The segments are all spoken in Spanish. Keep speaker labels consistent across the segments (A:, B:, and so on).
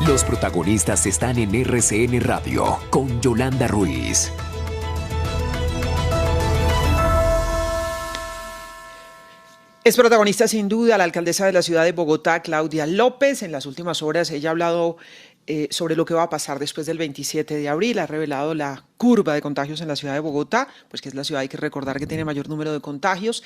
A: Los protagonistas están en RCN Radio con Yolanda Ruiz.
B: Es protagonista sin duda la alcaldesa de la ciudad de Bogotá, Claudia López. En las últimas horas ella ha hablado sobre lo que va a pasar después del 27 de abril. Ha revelado la curva de contagios en la ciudad de Bogotá, pues que es la ciudad, hay que recordar, que tiene mayor número de contagios.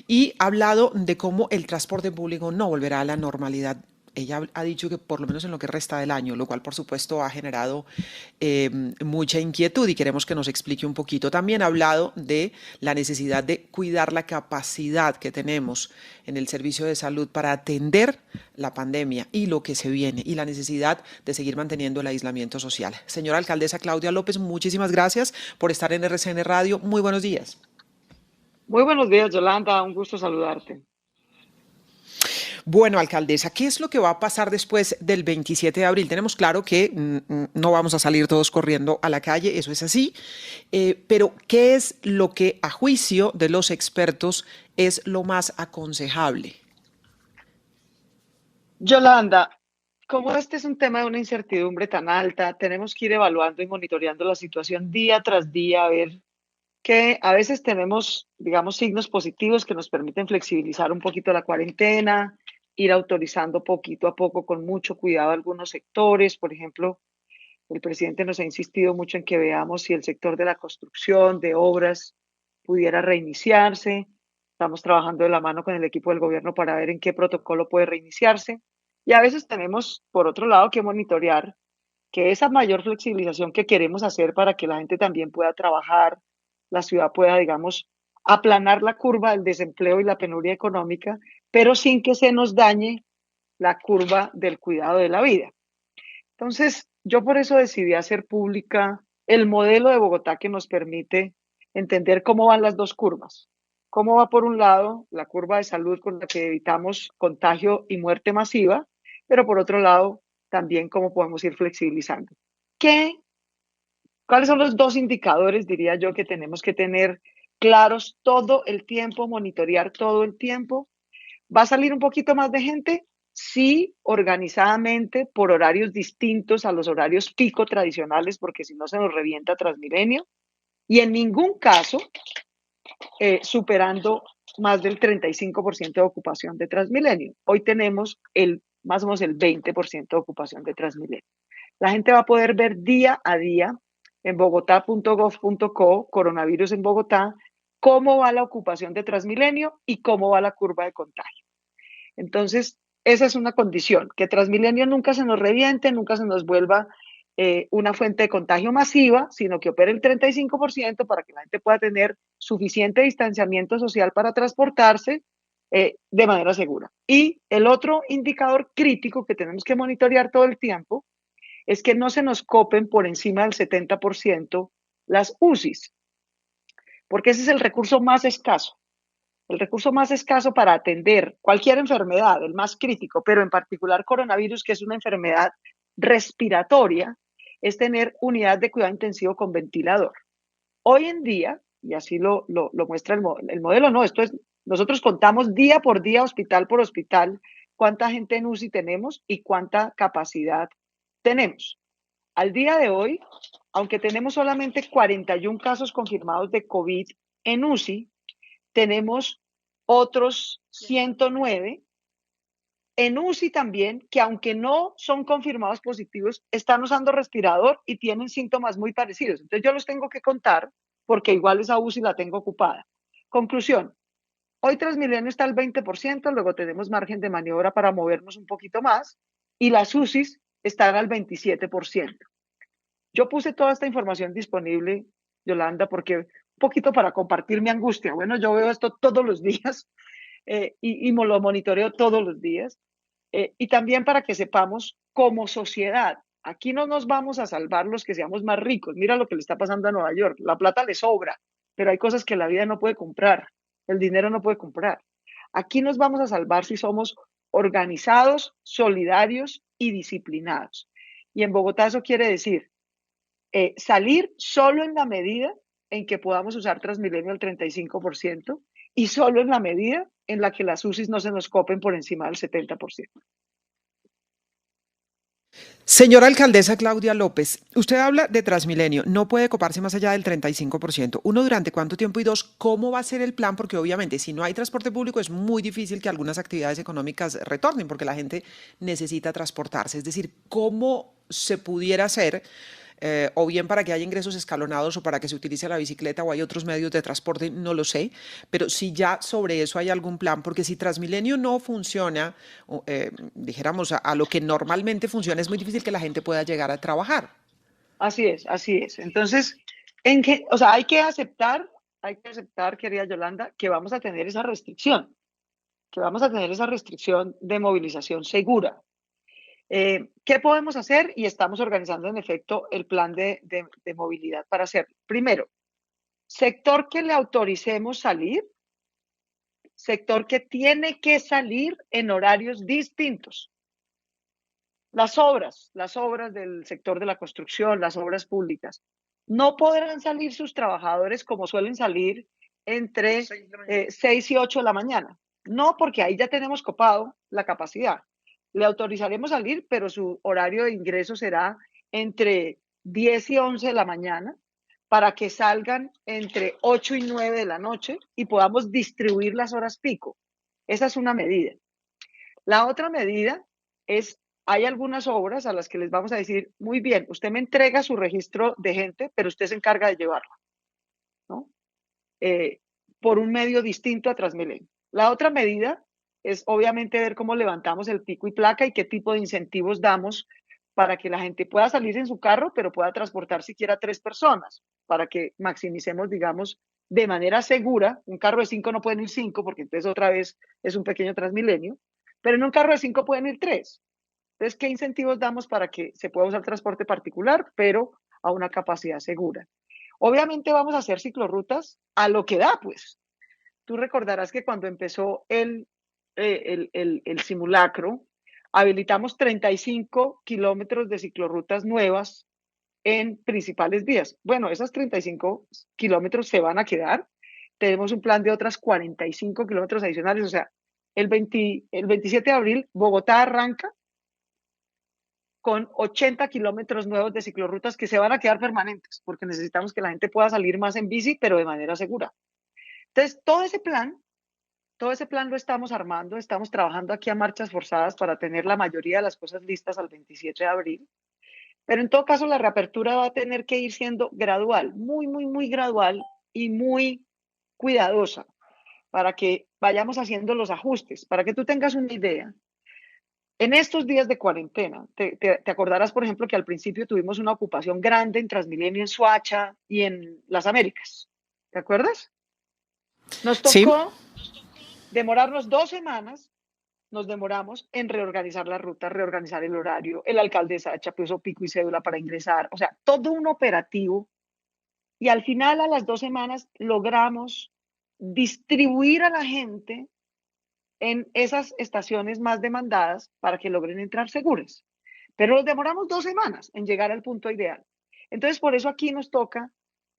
B: Y ha hablado de cómo el transporte público no volverá a la normalidad. Ella ha dicho que por lo menos en lo que resta del año, lo cual por supuesto ha generado mucha inquietud y queremos que nos explique un poquito. También ha hablado de la necesidad de cuidar la capacidad que tenemos en el servicio de salud para atender la pandemia y lo que se viene y la necesidad de seguir manteniendo el aislamiento social. Señora alcaldesa Claudia López, muchísimas gracias por estar en RCN Radio. Muy buenos días.
C: Muy buenos días, Yolanda. Un gusto saludarte.
B: Bueno, alcaldesa, ¿qué es lo que va a pasar después del 27 de abril? Tenemos claro que no vamos a salir todos corriendo a la calle, eso es así, pero ¿qué es lo que a juicio de los expertos es lo más aconsejable?
C: Yolanda, como este es un tema de una incertidumbre tan alta, tenemos que ir evaluando y monitoreando la situación día tras día, a ver que a veces tenemos, digamos, signos positivos que nos permiten flexibilizar un poquito la cuarentena, ir autorizando poquito a poco con mucho cuidado algunos sectores. Por ejemplo, el presidente nos ha insistido mucho en que veamos si el sector de la construcción, de obras, pudiera reiniciarse. Estamos trabajando de la mano con el equipo del gobierno para ver en qué protocolo puede reiniciarse. Y a veces tenemos, por otro lado, que monitorear que esa mayor flexibilización que queremos hacer para que la gente también pueda trabajar, la ciudad pueda, digamos, aplanar la curva del desempleo y la penuria económica, pero sin que se nos dañe la curva del cuidado de la vida. Entonces, yo por eso decidí hacer pública el modelo de Bogotá que nos permite entender cómo van las dos curvas. Cómo va, por un lado, la curva de salud con la que evitamos contagio y muerte masiva, pero por otro lado, también cómo podemos ir flexibilizando. ¿Qué ¿Cuáles son los dos indicadores, diría yo, que tenemos que tener claros todo el tiempo, monitorear todo el tiempo? ¿Va a salir un poquito más de gente? Sí, organizadamente, por horarios distintos a los horarios pico tradicionales, porque si no se nos revienta Transmilenio. Y en ningún caso superando más del 35% de ocupación de Transmilenio. Hoy tenemos más o menos el 20% de ocupación de Transmilenio. La gente va a poder ver día a día en bogotá.gov.co, coronavirus en Bogotá, cómo va la ocupación de Transmilenio y cómo va la curva de contagio. Entonces, esa es una condición, que Transmilenio nunca se nos reviente, nunca se nos vuelva una fuente de contagio masiva, sino que opere el 35% para que la gente pueda tener suficiente distanciamiento social para transportarse de manera segura. Y el otro indicador crítico que tenemos que monitorear todo el tiempo es que no se nos copen por encima del 70% las UCIs, porque ese es el recurso más escaso. El recurso más escaso para atender cualquier enfermedad, el más crítico, pero en particular coronavirus, que es una enfermedad respiratoria, es tener unidad de cuidado intensivo con ventilador. Hoy en día, y así lo muestra el modelo, no, esto es, nosotros contamos día por día, hospital por hospital, cuánta gente en UCI tenemos y cuánta capacidad tenemos. Al día de hoy, aunque tenemos solamente 41 casos confirmados de COVID en UCI, tenemos otros 109 en UCI también, que aunque no son confirmados positivos, están usando respirador y tienen síntomas muy parecidos. Entonces yo los tengo que contar porque igual esa UCI la tengo ocupada. Conclusión, hoy Transmilenio está al 20%, luego tenemos margen de maniobra para movernos un poquito más y las UCIs están al 27%. Yo puse toda esta información disponible, Yolanda, porque un poquito para compartir mi angustia. Bueno, yo veo esto todos los días y lo monitoreo todos los días. Y también para que sepamos como sociedad, aquí no nos vamos a salvar los que seamos más ricos. Mira lo que le está pasando a Nueva York. La plata le sobra, pero hay cosas que la vida no puede comprar. El dinero no puede comprar. Aquí nos vamos a salvar si somos organizados, solidarios y disciplinados. Y en Bogotá eso quiere decir salir solo en la medida en que podamos usar Transmilenio al 35% y solo en la medida en la que las UCIs no se nos copen por encima del 70%.
B: Señora alcaldesa Claudia López, usted habla de Transmilenio, no puede coparse más allá del 35%. Uno, ¿durante cuánto tiempo? Y dos, ¿cómo va a ser el plan? Porque obviamente si no hay transporte público es muy difícil que algunas actividades económicas retornen porque la gente necesita transportarse. Es decir, ¿cómo se pudiera hacer? O bien para que haya ingresos escalonados o para que se utilice la bicicleta o hay otros medios de transporte, no lo sé, pero si ya sobre eso hay algún plan, porque si Transmilenio no funciona, dijéramos, a lo que normalmente funciona, es muy difícil que la gente pueda llegar a trabajar.
C: Así es, así es. Entonces, hay que aceptar, querida Yolanda, que vamos a tener esa restricción, que vamos a tener esa restricción de movilización segura. ¿Qué podemos hacer? Y estamos organizando en efecto el plan de movilidad para hacerlo. Primero, sector que le autoricemos salir, sector que tiene que salir en horarios distintos. Las obras del sector de la construcción, las obras públicas, no podrán salir sus trabajadores como suelen salir entre 6 y 8 de la mañana. No, porque ahí ya tenemos copado la capacidad. Le autorizaremos salir, pero su horario de ingreso será entre 10 y 11 de la mañana para que salgan entre 8 y 9 de la noche y podamos distribuir las horas pico. Esa es una medida. La otra medida es, hay algunas obras a las que les vamos a decir, muy bien, usted me entrega su registro de gente, pero usted se encarga de llevarlo, ¿no? Por un medio distinto a Transmilenio. La otra medida es obviamente ver cómo levantamos el pico y placa y qué tipo de incentivos damos para que la gente pueda salir en su carro, pero pueda transportar siquiera 3 personas, para que maximicemos, digamos, de manera segura. Un carro de 5 no pueden ir 5, porque entonces otra vez es un pequeño Transmilenio, pero en un carro de 5 pueden ir 3. Entonces, ¿qué incentivos damos para que se pueda usar transporte particular, pero a una capacidad segura? Obviamente vamos a hacer ciclorrutas a lo que da, pues. Tú recordarás que cuando empezó el simulacro, habilitamos 35 kilómetros de ciclorrutas nuevas en principales vías. Bueno, esas 35 kilómetros se van a quedar. Tenemos un plan de otras 45 kilómetros adicionales. O sea, el 27 de abril, Bogotá arranca con 80 kilómetros nuevos de ciclorrutas que se van a quedar permanentes, porque necesitamos que la gente pueda salir más en bici, pero de manera segura. Entonces, todo ese plan lo estamos armando, estamos trabajando aquí a marchas forzadas para tener la mayoría de las cosas listas al 27 de abril, pero en todo caso la reapertura va a tener que ir siendo gradual, muy, muy, muy gradual y muy cuidadosa para que vayamos haciendo los ajustes. Para que tú tengas una idea, en estos días de cuarentena, te acordarás, por ejemplo, que al principio tuvimos una ocupación grande en Transmilenio, en Soacha y en las Américas. ¿Te acuerdas? Nos
B: Sí.
C: tocó demorarnos 2 semanas, nos demoramos en reorganizar la ruta, reorganizar el horario. El alcalde Sacha puso pico y cédula para ingresar. O sea, todo un operativo. Y al final, a las 2 semanas, logramos distribuir a la gente en esas estaciones más demandadas para que logren entrar seguras. Pero nos demoramos 2 semanas en llegar al punto ideal. Entonces, por eso aquí nos toca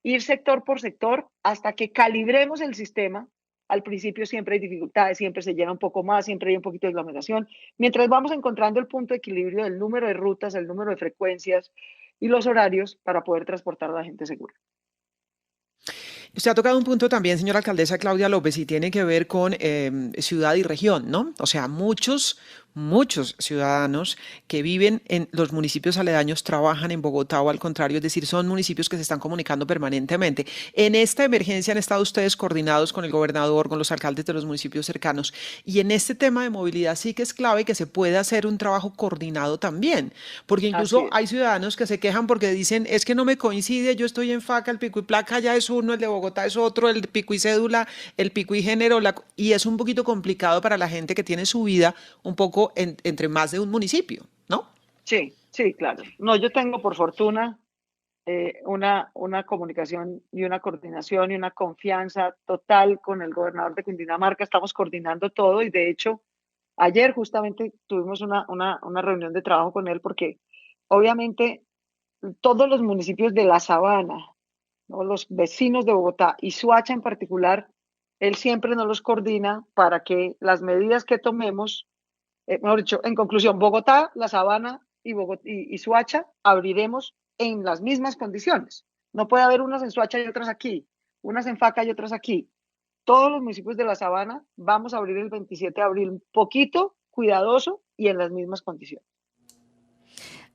C: ir sector por sector hasta que calibremos el sistema. Al principio siempre hay dificultades, siempre se llena un poco más, siempre hay un poquito de aglomeración. Mientras vamos encontrando el punto de equilibrio del número de rutas, el número de frecuencias y los horarios para poder transportar a la gente segura.
B: Usted ha tocado un punto también, señora alcaldesa Claudia López, y tiene que ver con ciudad y región, ¿no? O sea, muchos ciudadanos que viven en los municipios aledaños trabajan en Bogotá o al contrario, es decir, son municipios que se están comunicando permanentemente. En esta emergencia han estado ustedes coordinados con el gobernador, con los alcaldes de los municipios cercanos, y en este tema de movilidad sí que es clave que se pueda hacer un trabajo coordinado también, porque
C: Así
B: incluso hay
C: es.
B: ciudadanos que se quejan porque dicen, es que no me coincide, yo estoy en Faca, el pico y placa ya es uno, el de Bogotá es otro, el pico y cédula, el pico y género, y es un poquito complicado para la gente que tiene su vida un poco entre más de un municipio, ¿no?
C: Sí, sí, claro. No, yo tengo por fortuna una comunicación y una coordinación y una confianza total con el gobernador de Cundinamarca. Estamos coordinando todo y de hecho ayer justamente tuvimos una reunión de trabajo con él porque obviamente todos los municipios de la Sabana, ¿no? Los vecinos de Bogotá y Soacha en particular, él siempre nos los coordina para que las medidas que tomemos, mejor dicho, en conclusión, Bogotá, la Sabana y Soacha abriremos en las mismas condiciones. No puede haber unas en Soacha y otras aquí, unas en Faca y otras aquí. Todos los municipios de la Sabana vamos a abrir el 27 de abril, un poquito, cuidadoso y en las mismas condiciones.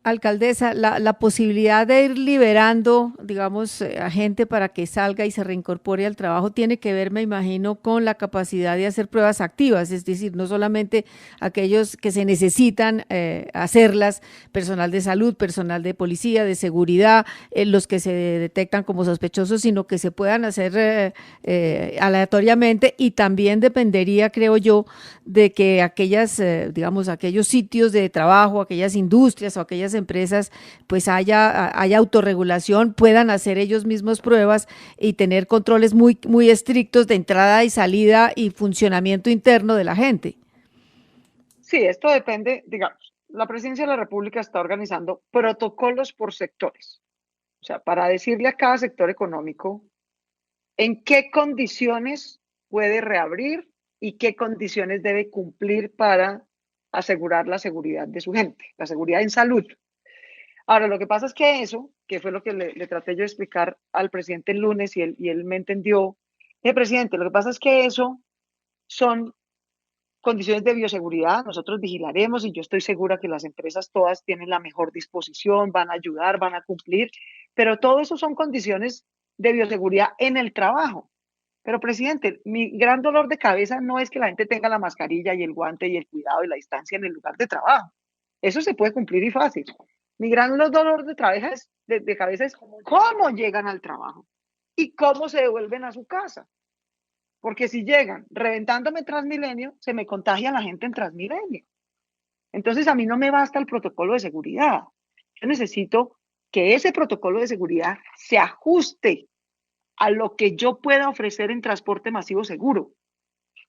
D: Alcaldesa, la posibilidad de ir liberando, digamos, a gente para que salga y se reincorpore al trabajo tiene que ver, me imagino, con la capacidad de hacer pruebas activas, es decir, no solamente aquellos que se necesitan hacerlas, personal de salud, personal de policía, de seguridad, los que se detectan como sospechosos, sino que se puedan hacer aleatoriamente, y también dependería, creo yo, de que aquellas, digamos, aquellos sitios de trabajo, aquellas industrias o aquellas empresas, pues haya autorregulación, puedan hacer ellos mismos pruebas y tener controles muy estrictos de entrada y salida y funcionamiento interno de la gente.
C: Sí, esto depende, digamos, la Presidencia de la República está organizando protocolos por sectores, o sea, para decirle a cada sector económico en qué condiciones puede reabrir y qué condiciones debe cumplir para asegurar la seguridad de su gente, la seguridad en salud. Ahora, lo que pasa es que eso, que fue lo que le traté yo de explicar al presidente el lunes y él me entendió, presidente, lo que pasa es que eso son condiciones de bioseguridad, nosotros vigilaremos y yo estoy segura que las empresas todas tienen la mejor disposición, van a ayudar, van a cumplir, pero todo eso son condiciones de bioseguridad en el trabajo. Pero, presidente, mi gran dolor de cabeza no es que la gente tenga la mascarilla y el guante y el cuidado y la distancia en el lugar de trabajo. Eso se puede cumplir y fácil. Mi gran dolor de cabeza es cómo llegan al trabajo y cómo se devuelven a su casa. Porque si llegan reventándome Transmilenio, se me contagia la gente en Transmilenio. Entonces, a mí no me basta el protocolo de seguridad. Yo necesito que ese protocolo de seguridad se ajuste a lo que yo pueda ofrecer en transporte masivo seguro.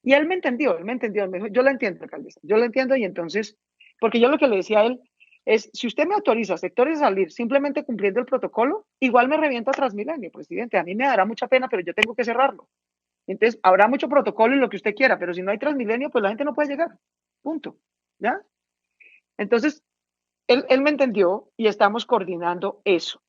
C: Y él me entendió, me dijo, yo lo entiendo, alcaldesa, yo lo entiendo, y entonces, porque yo lo que le decía a él es, si usted me autoriza a sectores a salir simplemente cumpliendo el protocolo, igual me revienta Transmilenio, presidente, a mí me dará mucha pena, pero yo tengo que cerrarlo. Entonces, habrá mucho protocolo y lo que usted quiera, pero si no hay Transmilenio, pues la gente no puede llegar, punto, ¿ya? Entonces, él me entendió y estamos coordinando eso.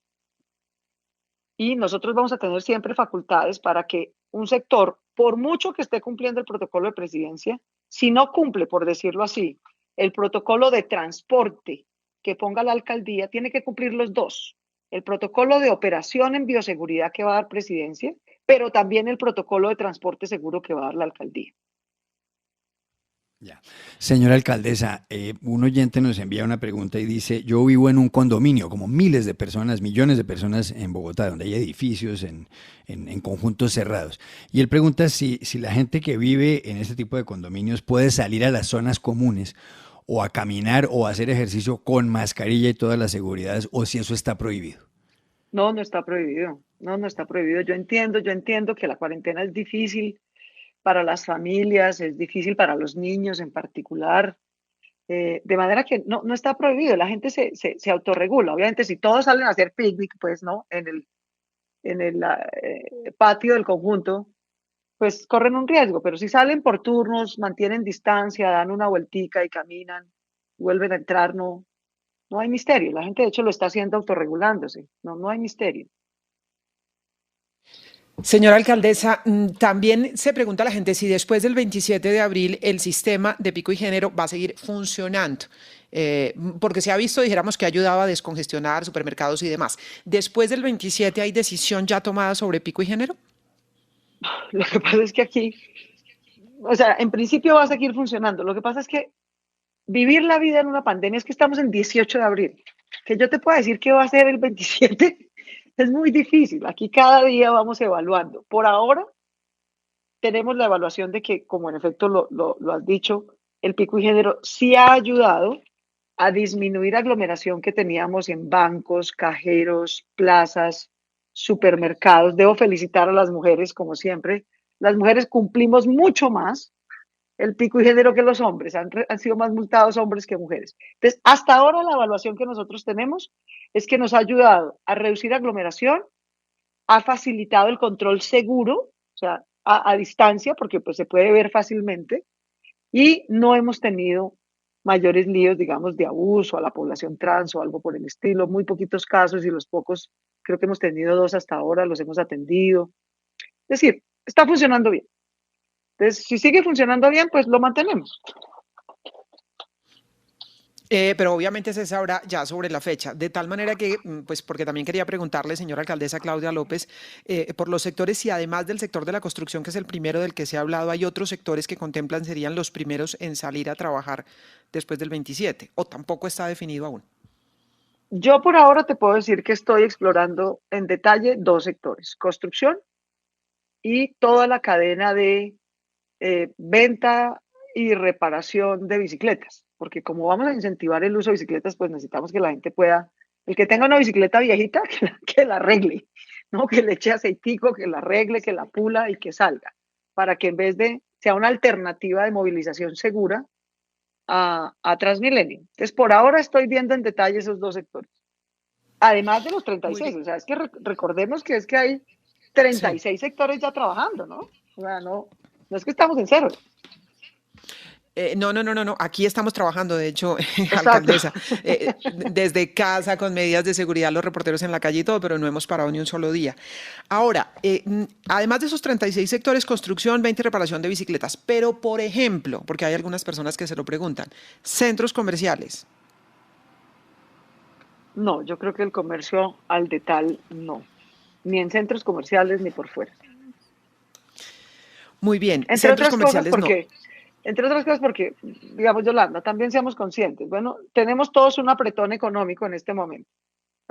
C: Y nosotros vamos a tener siempre facultades para que un sector, por mucho que esté cumpliendo el protocolo de presidencia, si no cumple, por decirlo así, el protocolo de transporte que ponga la alcaldía, tiene que cumplir los dos. El protocolo de operación en bioseguridad que va a dar presidencia, pero también el protocolo de transporte seguro que va a dar la alcaldía.
E: Ya. Señora alcaldesa, un oyente nos envía una pregunta y dice, yo vivo en un condominio, como miles de personas, millones de personas en Bogotá, donde hay edificios en conjuntos cerrados. Y él pregunta si la gente que vive en este tipo de condominios puede salir a las zonas comunes o a caminar o a hacer ejercicio con mascarilla y todas las seguridades, o si eso está prohibido.
C: No, no está prohibido. No está prohibido. Yo entiendo que la cuarentena es difícil para las familias, es difícil para los niños en particular, de manera que no está prohibido, la gente se autorregula. Obviamente, si todos salen a hacer picnic, pues no, en el patio del conjunto, pues corren un riesgo, pero si salen por turnos, mantienen distancia, dan una vueltica y caminan, vuelven a entrar, no hay misterio. La gente, de hecho, lo está haciendo autorregulándose, no hay misterio.
B: Señora alcaldesa, también se pregunta a la gente si después del 27 de abril el sistema de pico y género va a seguir funcionando, porque se ha visto, dijéramos, que ayudaba a descongestionar supermercados y demás. ¿Después del 27 hay decisión ya tomada sobre pico y género?
C: Lo que pasa es que aquí, o sea, en principio va a seguir funcionando. Lo que pasa es que vivir la vida en una pandemia, es que estamos en 18 de abril. Que yo te pueda decir qué va a ser el 27 es muy difícil. Aquí cada día vamos evaluando. Por ahora tenemos la evaluación de que, como en efecto lo has dicho, el pico y género sí ha ayudado a disminuir aglomeración que teníamos en bancos, cajeros, plazas, supermercados. Debo felicitar a las mujeres, como siempre. Las mujeres cumplimos mucho más el pico y género que los hombres. Han sido más multados hombres que mujeres. Entonces, hasta ahora la evaluación que nosotros tenemos es que nos ha ayudado a reducir aglomeración, ha facilitado el control seguro, o sea, a distancia, porque pues se puede ver fácilmente, y no hemos tenido mayores líos, digamos, de abuso a la población trans o algo por el estilo, muy poquitos casos y los pocos, creo que hemos tenido 2 hasta ahora, los hemos atendido. Es decir, está funcionando bien. Entonces, si sigue funcionando bien, pues lo mantenemos.
B: Pero obviamente se sabrá ya sobre la fecha, de tal manera que, pues porque también quería preguntarle, señora alcaldesa Claudia López, por los sectores, si además del sector de la construcción, que es el primero del que se ha hablado, hay otros sectores que contemplan serían los primeros en salir a trabajar después del 27, o tampoco está definido aún.
C: Yo por ahora te puedo decir que estoy explorando en detalle 2 sectores, construcción y toda la cadena de venta y reparación de bicicletas, porque como vamos a incentivar el uso de bicicletas, pues necesitamos que la gente pueda, el que tenga una bicicleta viejita, que la arregle, ¿no? Que le eche aceitico, que la arregle, que la pula y que salga, para que en vez de sea una alternativa de movilización segura a Transmilenio. Entonces, por ahora estoy viendo en detalle esos 2 sectores. Además de los
B: Muy
C: 36,
B: bien.
C: o sea, es que recordemos que es que hay
B: Sí.
C: 36 sectores ya trabajando, ¿no? O sea, no es que estamos en cero.
B: No. Aquí estamos trabajando, de hecho,
C: Exacto.
B: alcaldesa, desde casa, con medidas de seguridad, los reporteros en la calle y todo, pero no hemos parado ni un solo día. Ahora, además de esos 36 sectores, construcción, 20 reparación de bicicletas, pero por ejemplo, porque hay algunas personas que se lo preguntan, centros comerciales.
C: No, yo creo que el comercio al detal no, ni en centros comerciales ni por fuera.
B: Muy bien,
C: Entre
B: centros
C: otras cosas
B: comerciales no.
C: porque, digamos, Yolanda, también seamos conscientes. Bueno, tenemos todos un apretón económico en este momento.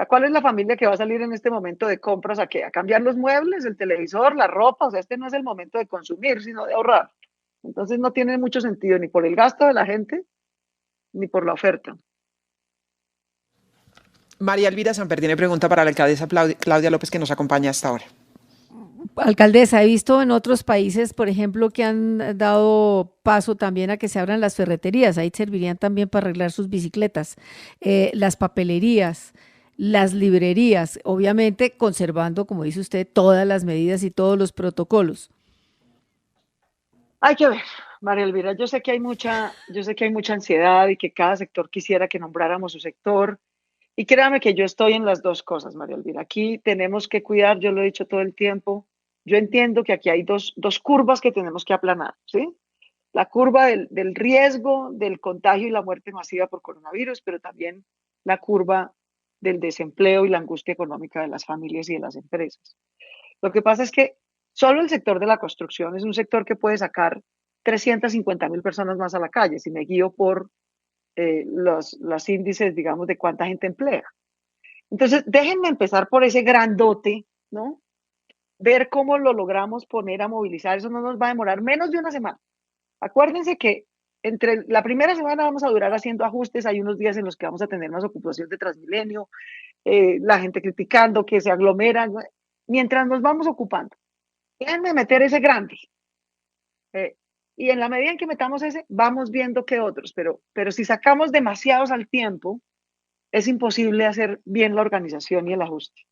C: ¿Cuál es la familia que va a salir en este momento de compras a qué? A cambiar los muebles, el televisor, la ropa. O sea, este no es el momento de consumir, sino de ahorrar. Entonces no tiene mucho sentido ni por el gasto de la gente, ni por la oferta.
B: María Elvira Samper tiene pregunta para la alcaldesa Claudia López, que nos acompaña hasta ahora.
D: Alcaldesa, he visto en otros países, por ejemplo, que han dado paso también a que se abran las ferreterías, ahí servirían también para arreglar sus bicicletas, las papelerías, las librerías, obviamente conservando, como dice usted, todas las medidas y todos los protocolos.
C: Hay que ver, María Elvira, yo sé que hay mucha ansiedad y que cada sector quisiera que nombráramos su sector. Y créame que yo estoy en las 2 cosas, María Elvira. Aquí tenemos que cuidar, yo lo he dicho todo el tiempo. Yo entiendo que aquí hay dos curvas que tenemos que aplanar, ¿sí? La curva del riesgo, del contagio y la muerte masiva por coronavirus, pero también la curva del desempleo y la angustia económica de las familias y de las empresas. Lo que pasa es que solo el sector de la construcción es un sector que puede sacar 350.000 personas más a la calle, si me guío por los índices, digamos, de cuánta gente emplea. Entonces, déjenme empezar por ese grandote, ¿no? Ver cómo lo logramos poner a movilizar. Eso no nos va a demorar menos de una semana. Acuérdense que entre la primera semana vamos a durar haciendo ajustes. Hay unos días en los que vamos a tener más ocupación de Transmilenio, la gente criticando que se aglomeran, ¿no? Mientras nos vamos ocupando. Déjenme meter ese grande. Y en la medida en que metamos ese, vamos viendo qué otros. Pero si sacamos demasiados al tiempo, es imposible hacer bien la organización y el ajuste.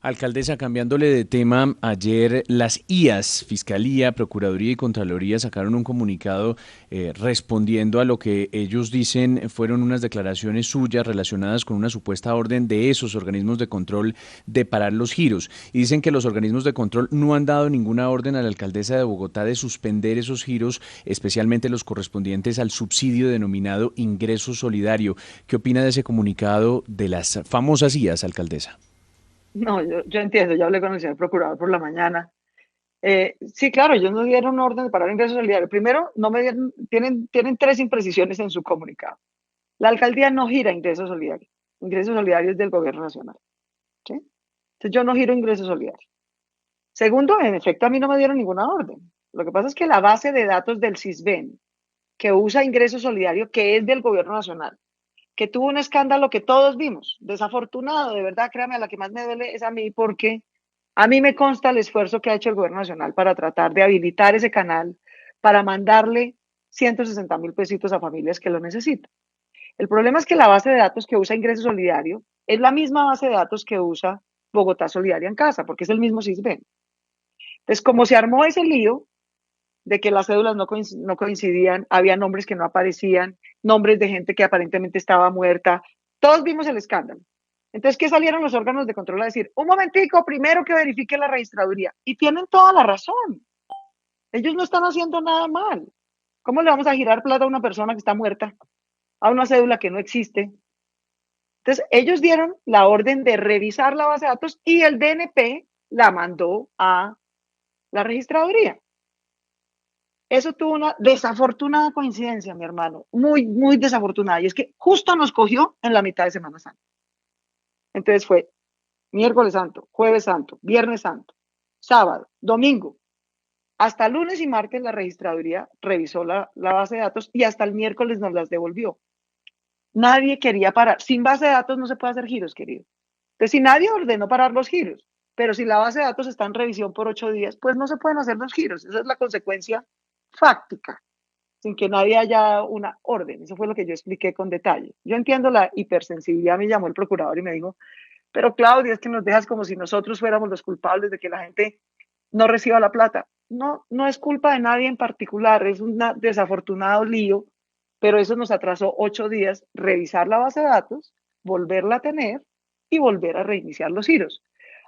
F: Alcaldesa, cambiándole de tema, ayer las IAS, Fiscalía, Procuraduría y Contraloría sacaron un comunicado respondiendo a lo que ellos dicen fueron unas declaraciones suyas relacionadas con una supuesta orden de esos organismos de control de parar los giros. Y dicen que los organismos de control no han dado ninguna orden a la alcaldesa de Bogotá de suspender esos giros, especialmente los correspondientes al subsidio denominado ingreso solidario. ¿Qué opina de ese comunicado de las famosas IAS, alcaldesa?
C: No, yo entiendo, ya hablé con el señor procurador por la mañana. Sí, claro, ellos no dieron orden de parar ingresos solidarios. Primero, no me dieron, tienen 3 imprecisiones en su comunicado. La alcaldía no gira ingresos solidarios. Ingresos solidarios del gobierno nacional. ¿Sí? Entonces yo no giro ingresos solidarios. Segundo, en efecto, a mí no me dieron ninguna orden. Lo que pasa es que la base de datos del CISBEN, que usa ingreso solidario, que es del gobierno nacional, que tuvo un escándalo que todos vimos, desafortunado, de verdad, créame, a la que más me duele es a mí, porque a mí me consta el esfuerzo que ha hecho el gobierno nacional para tratar de habilitar ese canal, para mandarle 160.000 pesitos a familias que lo necesitan. El problema es que la base de datos que usa Ingreso Solidario es la misma base de datos que usa Bogotá Solidaria en Casa, porque es el mismo CISBEN. Entonces, como se armó ese lío, de que las cédulas no coincidían, había nombres que no aparecían, nombres de gente que aparentemente estaba muerta. Todos vimos el escándalo. Entonces, ¿qué salieron los órganos de control a decir? Un momentico, primero que verifique la registraduría. Y tienen toda la razón. Ellos no están haciendo nada mal. ¿Cómo le vamos a girar plata a una persona que está muerta? A una cédula que no existe. Entonces, ellos dieron la orden de revisar la base de datos y el DNP la mandó a la registraduría. Eso tuvo una desafortunada coincidencia, mi hermano, muy, muy desafortunada. Y es que justo nos cogió en la mitad de Semana Santa. Entonces fue miércoles santo, jueves santo, viernes santo, sábado, domingo. Hasta lunes y martes la registraduría revisó la base de datos y hasta el miércoles nos las devolvió. Nadie quería parar. Sin base de datos no se puede hacer giros, querido. Entonces, si nadie ordenó parar los giros, pero si la base de datos está en revisión por 8 días, pues no se pueden hacer los giros. Esa es la consecuencia fáctica, sin que nadie haya una orden. Eso fue lo que yo expliqué con detalle. Yo entiendo la hipersensibilidad, me llamó el procurador y me dijo, pero Claudia, es que nos dejas como si nosotros fuéramos los culpables de que la gente no reciba la plata. No, no es culpa de nadie en particular, es un desafortunado lío, pero eso nos atrasó 8 días revisar la base de datos, volverla a tener y volver a reiniciar los giros.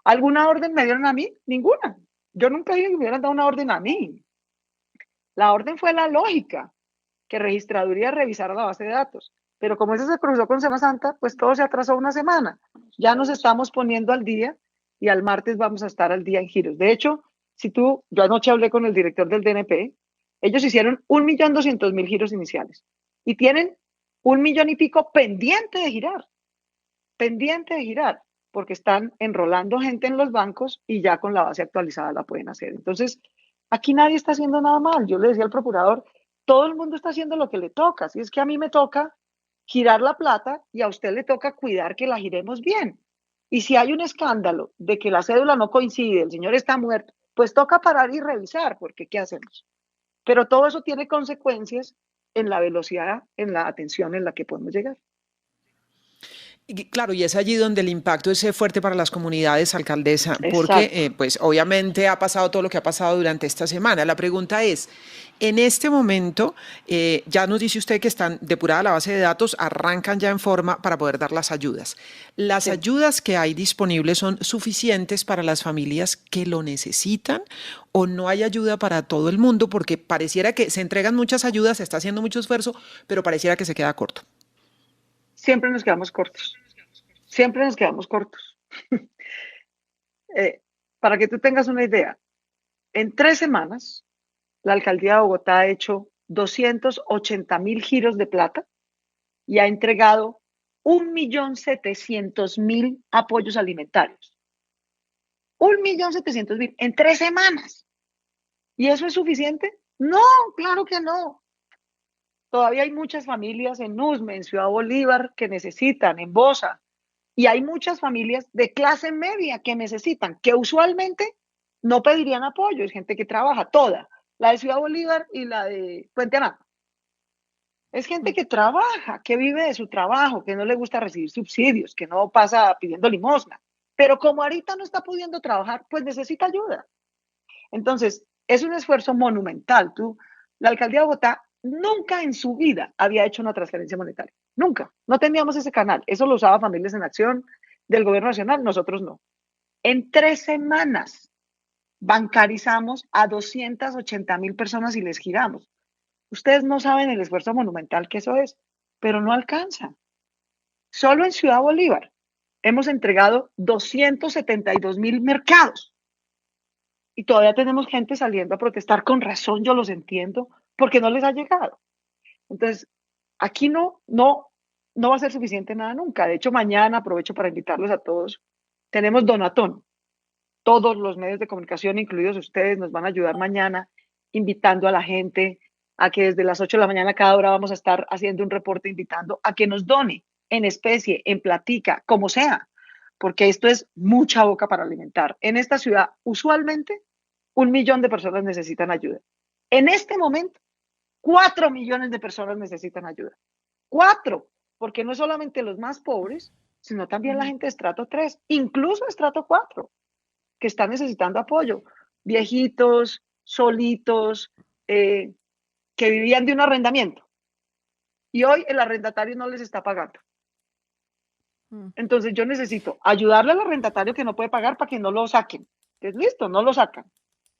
C: ¿Alguna orden me dieron a mí? Ninguna. Yo nunca dije que me hubieran dado una orden a mí. La orden fue la lógica, que registraduría revisara la base de datos. Pero como eso se cruzó con Semana Santa, pues todo se atrasó una semana. Ya nos estamos poniendo al día y al martes vamos a estar al día en giros. De hecho, yo anoche hablé con el director del DNP, ellos hicieron 1.200.000 giros iniciales y tienen 1 millón y pico pendiente de girar, porque están enrolando gente en los bancos y ya con la base actualizada la pueden hacer. Entonces, aquí nadie está haciendo nada mal. Yo le decía al procurador, todo el mundo está haciendo lo que le toca. Si es que a mí me toca girar la plata y a usted le toca cuidar que la giremos bien. Y si hay un escándalo de que la cédula no coincide, el señor está muerto, pues toca parar y revisar, porque ¿qué hacemos? Pero todo eso tiene consecuencias en la velocidad, en la atención en la que podemos llegar.
B: Y claro, y es allí donde el impacto es fuerte para las comunidades, alcaldesa, porque pues obviamente ha pasado todo lo que ha pasado durante esta semana. La pregunta es, en este momento, ya nos dice usted que están depurada la base de datos, arrancan ya en forma para poder dar las ayudas. ¿Las ayudas que hay disponibles son suficientes para las familias que lo necesitan o no hay ayuda para todo el mundo? Porque pareciera que se entregan muchas ayudas, se está haciendo mucho esfuerzo, pero pareciera que se queda corto.
C: Siempre nos quedamos cortos. Siempre nos quedamos cortos. Para que tú tengas una idea, en 3 semanas, la alcaldía de Bogotá ha hecho 280.000 giros de plata y ha entregado 1.700.000 apoyos alimentarios. 1.700.000 en 3 semanas. ¿Y eso es suficiente? No, claro que no. Todavía hay muchas familias en Usme, en Ciudad Bolívar, que necesitan, en Bosa. Y hay muchas familias de clase media que necesitan, que usualmente no pedirían apoyo. Es gente que trabaja, toda. La de Ciudad Bolívar y la de Puente Aranda. Es gente que trabaja, que vive de su trabajo, que no le gusta recibir subsidios, que no pasa pidiendo limosna. Pero como ahorita no está pudiendo trabajar, pues necesita ayuda. Entonces, es un esfuerzo monumental. La alcaldía de Bogotá nunca en su vida había hecho una transferencia monetaria. Nunca. No teníamos ese canal. Eso lo usaba Familias en Acción del Gobierno Nacional, nosotros no. En 3 semanas bancarizamos a 280.000 personas y les giramos. Ustedes no saben el esfuerzo monumental que eso es, pero no alcanza. Solo en Ciudad Bolívar hemos entregado 272.000 mercados. Y todavía tenemos gente saliendo a protestar, con razón, yo los entiendo, porque no les ha llegado. Entonces, aquí no va a ser suficiente nada nunca. De hecho, mañana, aprovecho para invitarlos a todos, tenemos Donatón. Todos los medios de comunicación, incluidos ustedes, nos van a ayudar mañana, invitando a la gente a que desde las 8 de la mañana cada hora vamos a estar haciendo un reporte, invitando a que nos done en especie, en platica, como sea, porque esto es mucha boca para alimentar. En esta ciudad, usualmente, 1 millón de personas necesitan ayuda. En este momento, 4 millones de personas necesitan ayuda. 4, porque no es solamente los más pobres, sino también la gente de estrato 3, incluso estrato 4, que están necesitando apoyo. Viejitos, solitos, que vivían de un arrendamiento y hoy el arrendatario no les está pagando. Entonces yo necesito ayudarle al arrendatario que no puede pagar para que no lo saquen. Entonces, listo, no lo sacan.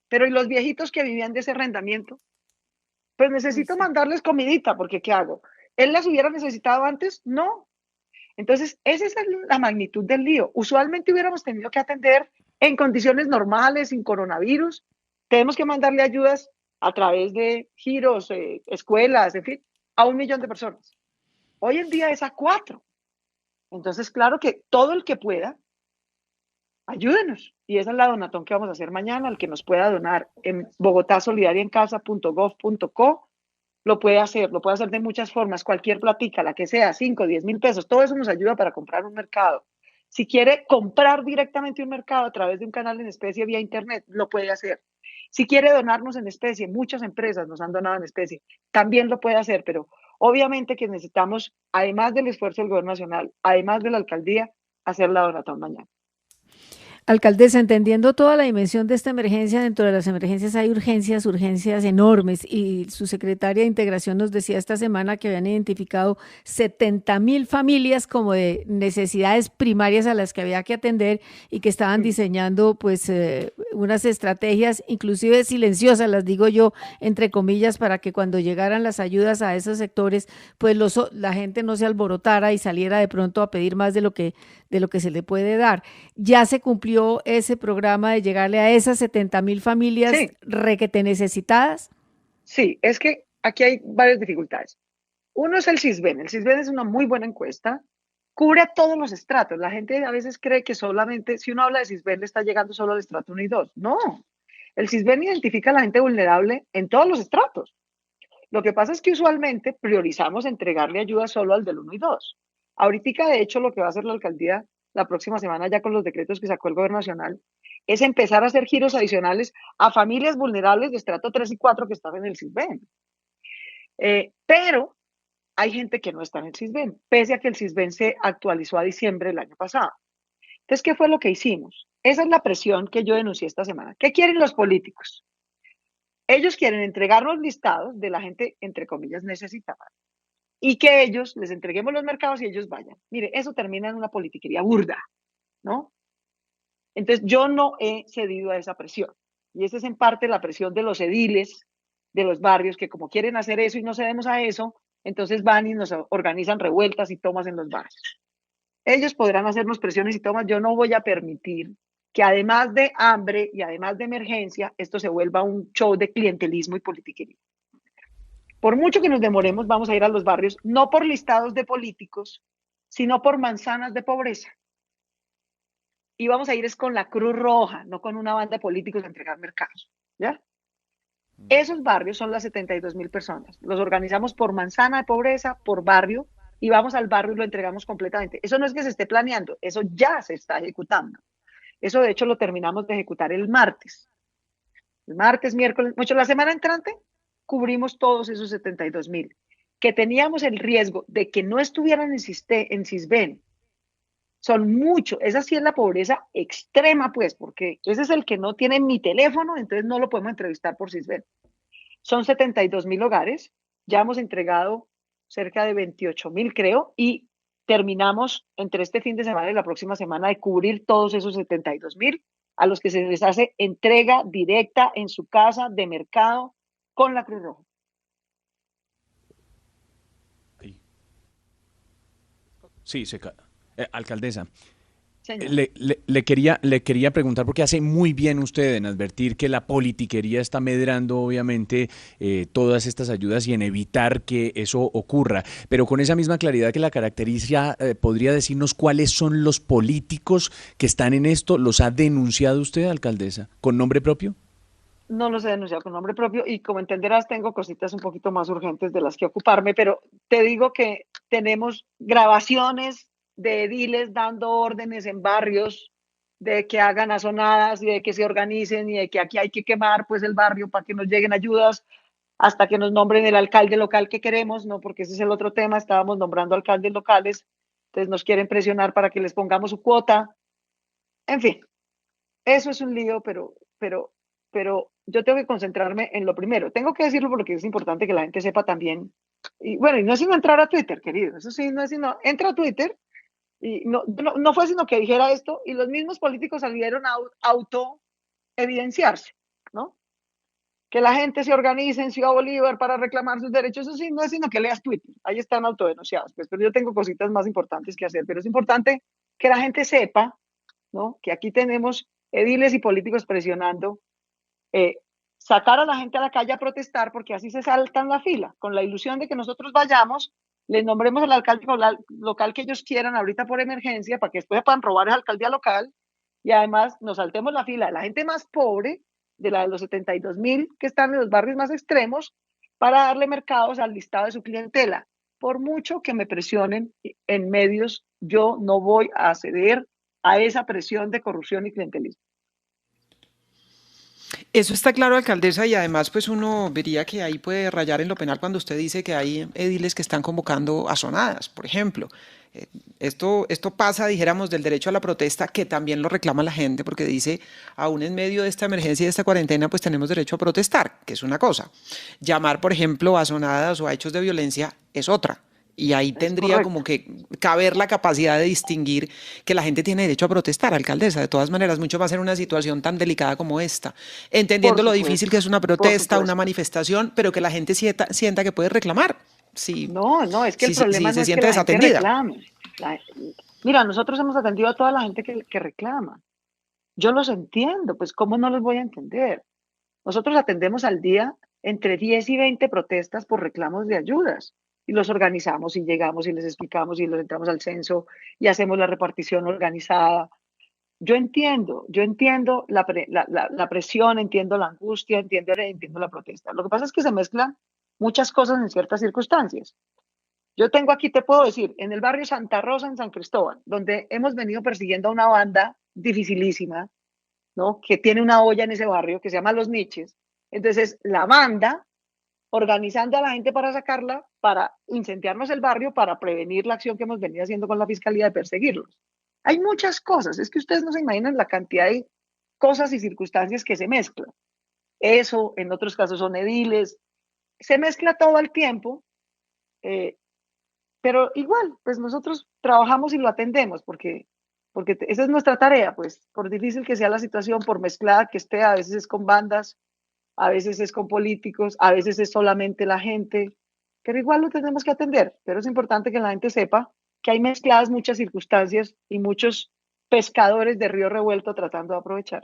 C: Pero ¿y los viejitos que vivían de ese arrendamiento? Pues necesito mandarles comidita, porque ¿qué hago? ¿Él las hubiera necesitado antes? No. Entonces, esa es la magnitud del lío. Usualmente hubiéramos tenido que atender en condiciones normales, sin coronavirus. Tenemos que mandarle ayudas a través de giros, escuelas, en fin, a 1 millón de personas. Hoy en día es a 4. Entonces, claro que todo el que pueda, ayúdenos. Y esa es la donatón que vamos a hacer mañana. El que nos pueda donar en bogotasolidariaencasa.gov.co lo puede hacer de muchas formas, cualquier platica, la que sea, 5, 10 mil pesos, todo eso nos ayuda para comprar un mercado. Si quiere comprar directamente un mercado a través de un canal en especie vía internet, lo puede hacer. Si quiere donarnos en especie, muchas empresas nos han donado en especie, también lo puede hacer, pero obviamente que necesitamos, además del esfuerzo del gobierno nacional, además de la alcaldía, hacer la donatón mañana.
D: Alcaldesa, entendiendo toda la dimensión de esta emergencia, dentro de las emergencias hay urgencias enormes, y su secretaria de Integración nos decía esta semana que habían identificado 70,000 familias como de necesidades primarias a las que había que atender y que estaban diseñando pues unas estrategias, inclusive silenciosas, las digo yo, entre comillas, para que cuando llegaran las ayudas a esos sectores, pues la gente no se alborotara y saliera de pronto a pedir más de lo que se le puede dar. Ya se cumplió ese programa de llegarle a esas 70,000 familias requete necesitadas.
C: Sí, es que aquí hay varias dificultades. Uno es el CISBEN. El CISBEN es una muy buena encuesta, cubre a todos los estratos. La gente a veces cree que solamente, si uno habla de CISBEN, le está llegando solo al estrato 1 y 2. No, el CISBEN identifica a la gente vulnerable en todos los estratos. Lo que pasa es que usualmente priorizamos entregarle ayuda solo al del 1 y 2. Ahorita, de hecho, lo que va a hacer la alcaldía la próxima semana, ya con los decretos que sacó el gobierno nacional, es empezar a hacer giros adicionales a familias vulnerables de estrato 3 y 4 que están en el CISBEN. Pero hay gente que no está en el CISBEN, pese a que el CISBEN se actualizó a diciembre del año pasado. Entonces, ¿qué fue lo que hicimos? Esa es la presión que yo denuncié esta semana. ¿Qué quieren los políticos? Ellos quieren entregarnos listados de la gente, entre comillas, necesitada, y que ellos les entreguemos los mercados y ellos vayan. Mire, eso termina en una politiquería burda, ¿no? Entonces, yo no he cedido a esa presión. Y esa es en parte la presión de los ediles, de los barrios, que como quieren hacer eso y no cedemos a eso, entonces van y nos organizan revueltas y tomas en los barrios. Ellos podrán hacernos presiones y tomas. Yo no voy a permitir que además de hambre y además de emergencia, esto se vuelva un show de clientelismo y politiquería. Por mucho que nos demoremos, vamos a ir a los barrios, no por listados de políticos, sino por manzanas de pobreza. Y vamos a ir es con la Cruz Roja, no con una banda de políticos a entregar mercados, ¿ya? Esos barrios son las 72,000 personas. Los organizamos por manzana de pobreza, por barrio, y vamos al barrio y lo entregamos completamente. Eso no es que se esté planeando, eso ya se está ejecutando. Eso, de hecho, lo terminamos de ejecutar el martes. El martes, miércoles, mucho la semana entrante, cubrimos todos esos 72,000, que teníamos el riesgo de que no estuvieran en CISBEN. Son muchos, esa sí es la pobreza extrema, pues, porque ese es el que no tiene mi teléfono, entonces no lo podemos entrevistar por CISBEN. Son 72,000 hogares, ya hemos entregado cerca de 28,000, creo, y terminamos entre este fin de semana y la próxima semana de cubrir todos esos 72,000 a los que se les hace entrega directa en su casa de mercado con la Cruz Roja.
F: Sí, alcaldesa. Le quería preguntar, porque hace muy bien usted en advertir que la politiquería está medrando, obviamente, todas estas ayudas y en evitar que eso ocurra. Pero con esa misma claridad que la caracteriza, ¿podría decirnos cuáles son los políticos que están en esto? ¿Los ha denunciado usted, alcaldesa, con nombre propio?
C: No los he denunciado con nombre propio y, como entenderás, tengo cositas un poquito más urgentes de las que ocuparme, pero te digo que tenemos grabaciones de ediles dando órdenes en barrios de que hagan azonadas y de que se organicen y de que aquí hay que quemar pues el barrio para que nos lleguen ayudas hasta que nos nombren el alcalde local que queremos, ¿no? Porque ese es el otro tema, estábamos nombrando alcaldes locales, entonces nos quieren presionar para que les pongamos su cuota. En fin, eso es un lío, pero pero yo tengo que concentrarme en lo primero. Tengo que decirlo porque es importante que la gente sepa también. Y bueno, y no es sino entrar a Twitter, querido. Eso sí, no es sino, entra a Twitter y no fue sino que dijera esto y los mismos políticos salieron a auto evidenciarse, ¿no? Que la gente se organice en Ciudad Bolívar para reclamar sus derechos, eso sí, no es sino que leas Twitter, ahí están autodenunciados, pues, pero yo tengo cositas más importantes que hacer, pero es importante que la gente sepa, ¿no? Que aquí tenemos ediles y políticos presionando, sacar a la gente a la calle a protestar, porque así se saltan la fila, con la ilusión de que nosotros vayamos, les nombremos al alcalde local que ellos quieran ahorita por emergencia, para que después puedan robar esa alcaldía local, y además nos saltemos la fila de la gente más pobre, de la de los 72.000 que están en los barrios más extremos, para darle mercados al listado de su clientela. Por mucho que me presionen en medios, yo no voy a ceder a esa presión de corrupción y clientelismo.
B: Eso está claro, alcaldesa, y además pues uno vería que ahí puede rayar en lo penal cuando usted dice que hay ediles que están convocando azonadas, por ejemplo. Esto pasa, dijéramos, del derecho a la protesta, que también lo reclama la gente, porque dice, aún en medio de esta emergencia y de esta cuarentena, pues tenemos derecho a protestar, que es una cosa. Llamar, por ejemplo, a azonadas o a hechos de violencia es otra. Y ahí tendría como que caber la capacidad de distinguir que la gente tiene derecho a protestar, alcaldesa, de todas maneras, mucho más en una situación tan delicada como esta. Entendiendo lo difícil que es una protesta, una manifestación, pero que la gente sienta que puede reclamar. Sí,
C: no, es que el problema no es que la gente reclame. Mira, nosotros hemos atendido a toda la gente que reclama. Yo los entiendo, pues ¿cómo no los voy a entender? Nosotros atendemos al día entre 10 y 20 protestas por reclamos de ayudas. Y los organizamos y llegamos y les explicamos y los entramos al censo y hacemos la repartición organizada. Yo entiendo la presión, entiendo la angustia, entiendo la protesta. Lo que pasa es que se mezclan muchas cosas en ciertas circunstancias. Yo tengo aquí, te puedo decir, en el barrio Santa Rosa, en San Cristóbal, donde hemos venido persiguiendo a una banda dificilísima, ¿no? Que tiene una olla en ese barrio que se llama Los Niches. Entonces, la banda organizando a la gente para sacarla, para incendiarnos el barrio, para prevenir la acción que hemos venido haciendo con la fiscalía de perseguirlos. Hay muchas cosas, es que ustedes no se imaginan la cantidad de cosas y circunstancias que se mezclan. Eso, en otros casos son ediles, se mezcla todo el tiempo, pero igual, pues nosotros trabajamos y lo atendemos, porque esa es nuestra tarea, pues, por difícil que sea la situación, por mezclada que esté, a veces es con bandas, a veces es con políticos, a veces es solamente la gente, pero igual lo tenemos que atender. Pero es importante que la gente sepa que hay mezcladas muchas circunstancias y muchos pescadores de río revuelto tratando de aprovechar.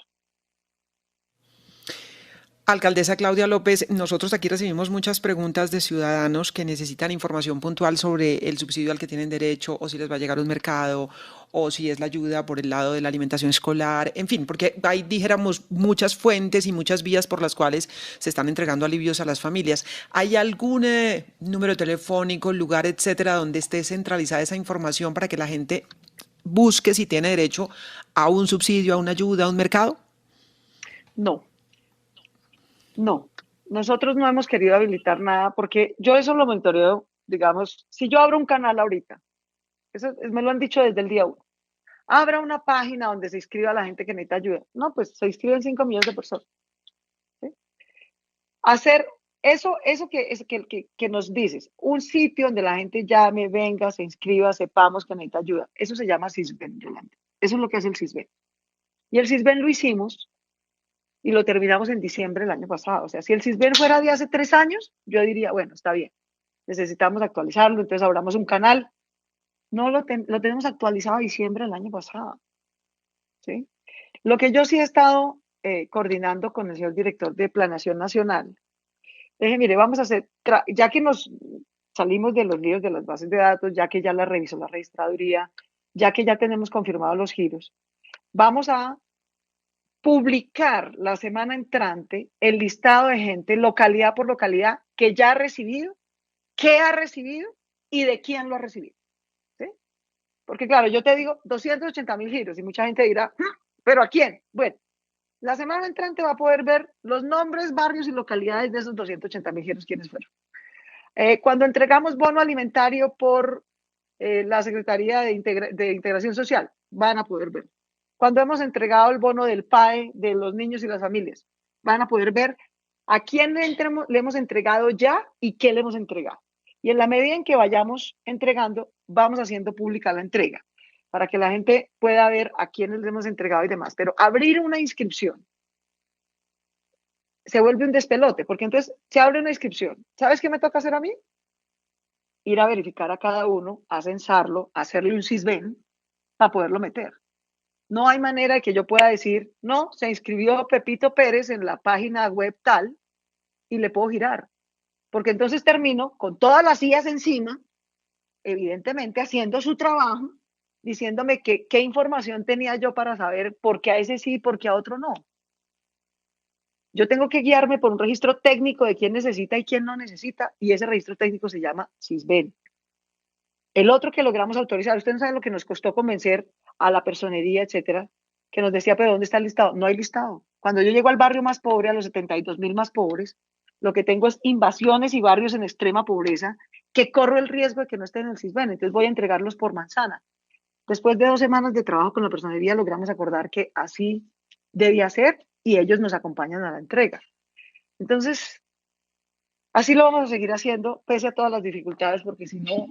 B: Alcaldesa Claudia López, nosotros aquí recibimos muchas preguntas de ciudadanos que necesitan información puntual sobre el subsidio al que tienen derecho, o si les va a llegar a un mercado, o si es la ayuda por el lado de la alimentación escolar, en fin, porque hay, dijéramos, muchas fuentes y muchas vías por las cuales se están entregando alivios a las familias. ¿Hay algún número telefónico, lugar, etcétera, donde esté centralizada esa información para que la gente busque si tiene derecho a un subsidio, a una ayuda, a un mercado?
C: No, nosotros no hemos querido habilitar nada porque yo eso lo monitoreo, digamos, si yo abro un canal ahorita, eso me lo han dicho desde el día 1, abra una página donde se inscriba la gente que necesita ayuda. No, pues se inscriben 5 millones de personas. ¿Sí? Hacer eso que nos dices, un sitio donde la gente llame, venga, se inscriba, sepamos que necesita ayuda. Eso se llama Sisbén, Yolanda. Eso es lo que hace el Sisbén. Y el Sisbén lo hicimos y lo terminamos en diciembre del año pasado. O sea, si el Sisbén fuera de hace 3 años, yo diría, bueno, está bien, necesitamos actualizarlo, entonces abramos un canal. No lo tenemos actualizado a diciembre del año pasado. ¿Sí? Lo que yo sí he estado coordinando con el señor director de Planeación Nacional, dije, mire, vamos a hacer, ya que nos salimos de los líos de las bases de datos, ya que ya la revisó la registraduría, ya que ya tenemos confirmados los giros, vamos a publicar la semana entrante el listado de gente, localidad por localidad, que ya ha recibido, qué ha recibido y de quién lo ha recibido. ¿Sí? Porque claro, yo te digo 280.000 giros y mucha gente dirá, ¿pero a quién? Bueno, la semana entrante va a poder ver los nombres, barrios y localidades de esos 280.000 giros, quiénes fueron. Cuando entregamos bono alimentario por la Secretaría de Integración Social, van a poder ver. Cuando hemos entregado el bono del PAE de los niños y las familias, van a poder ver a quién le hemos entregado ya y qué le hemos entregado. Y en la medida en que vayamos entregando, vamos haciendo pública la entrega, para que la gente pueda ver a quiénes le hemos entregado y demás. Pero abrir una inscripción se vuelve un despelote, porque entonces se abre una inscripción. ¿Sabes qué me toca hacer a mí? Ir a verificar a cada uno, a censarlo, hacerle un CISBEN para poderlo meter. No hay manera de que yo pueda decir, no, se inscribió Pepito Pérez en la página web tal y le puedo girar. Porque entonces termino con todas las IAs encima, evidentemente haciendo su trabajo, diciéndome qué información tenía yo para saber por qué a ese sí y por qué a otro no. Yo tengo que guiarme por un registro técnico de quién necesita y quién no necesita, y ese registro técnico se llama CISBEN. El otro que logramos autorizar, usted no sabe lo que nos costó convencer a la personería, etcétera, que nos decía, pero ¿dónde está el listado? No hay listado. Cuando yo llego al barrio más pobre, a los 72,000 más pobres, lo que tengo es invasiones y barrios en extrema pobreza que corro el riesgo de que no estén en el CISBEN, entonces voy a entregarlos por manzana. Después de 2 semanas de trabajo con la personería, logramos acordar que así debía ser y ellos nos acompañan a la entrega. Entonces, así lo vamos a seguir haciendo, pese a todas las dificultades, porque si no,